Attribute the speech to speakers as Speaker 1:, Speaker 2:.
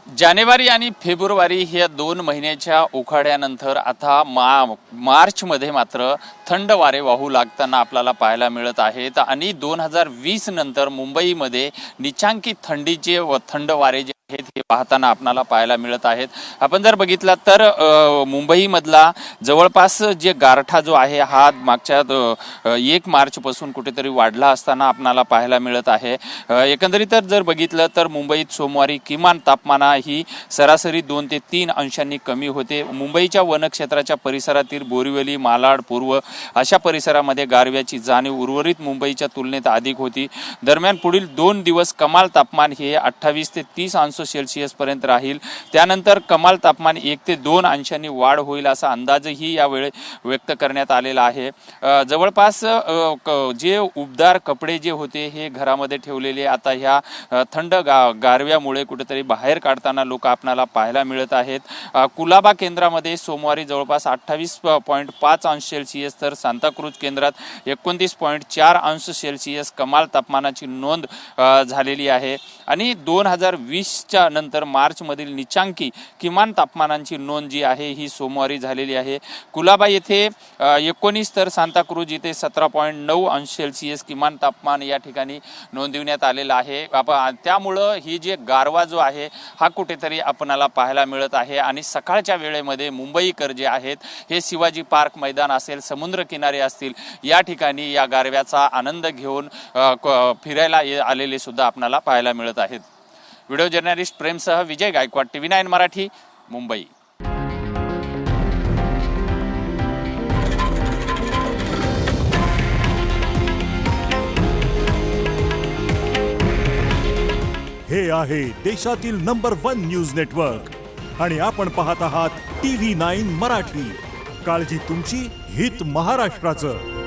Speaker 1: जानेवारी आणि फेब्रुवारी ह्या 2 महिन्याच्या उखाड्यानंतर आता मार्चमध्ये मात्र थंड वारे वाहू लागताना आपल्याला पाहायला मिळत आहेत आणि 2020 नंतर मुंबईमध्ये निचांकी थंडीचे व थंड वारे जे आहेत हे पाहताना आपल्याला पाहायला मिळत आहेत। आपण जर बघितलं तर मुंबईमधला जवळपास जे गारठा जो आहे हा मागच्या 1 मार्च पासून कुठेतरी वाढला असताना आपल्याला पाहायला मिळत आहे। एकंदरीत जर बघितलं तर मुंबईत सोमवारी किमान तापमान ही सरासरी 2 ते 3 अंशांनी कमी होते। मुंबईच्या वनक्षेत्राच्या परिसरातील बोरिवली, मालाड, पूर्व अशा परिसरामध्ये गारव्याची जाणीव उर्वरित मुंबईच्या तुलनेत अधिक होती। दरम्यान पुढील 2 दिवस कमाल तापमान हे 28 ते 30 अंश सेल्सिअस पर्यंत राहील। त्यानंतर कमाल तापमान 1 ते 2 अंशांनी वाढ होईल असा अंदाजही यावेळी व्यक्त करण्यात आलेला आहे। जवळपास जे उबदार कपडे जे होते हे घरामध्ये ठेवलेले आता ह्या थंड गारव्यामुळे कुठेतरी बाहेर काढताना लोक आपल्याला पाहायला मिळत आहेत। कुलाबा केंद्रामध्ये सोमवारी जवळपास 28.5 अंश सेल्सिअस तर सांताक्रूज केंद्रात 29.4 अंश सेल्सिअस कमाल तापमानाची नोंद झालेली आहे आणि 2020च्या नंतर मार्च मधील निचांकी किमान तापमानाची नोंद जी आहे ही सोमवारी झालेली आहे। कुलाबा येथे 19 तर सांताक्रूज येथे 17.9 अंश सेल्सिअस किमान तापमान या ठिकाणी नोंदविण्यात आलेलं आहे। त्यामुळं ही जे गारवा जो आहे हा कुठेतरी आपणाला पाहायला मिळत आहे आणि सकाळच्या वेळेमध्ये मुंबईकर जे आहेत हे शिवाजी पार्क मैदान असेल, समुद्र किनारे असतील या ठिकाणी या गारव्याचा आनंद घेऊन फिरायला आलेले सुद्धा आपणाला पाहायला मिळत आहेत। व्हिडिओ जर्नलिस्ट प्रेमसह विजय गायकवाड, TV9 मराठी, मुंबई।
Speaker 2: हे आहे देशातील नंबर 1 न्यूज नेटवर्क आणि आपण पाहत आहात TV9 मराठी। काळजी तुमची, हित महाराष्ट्राचं।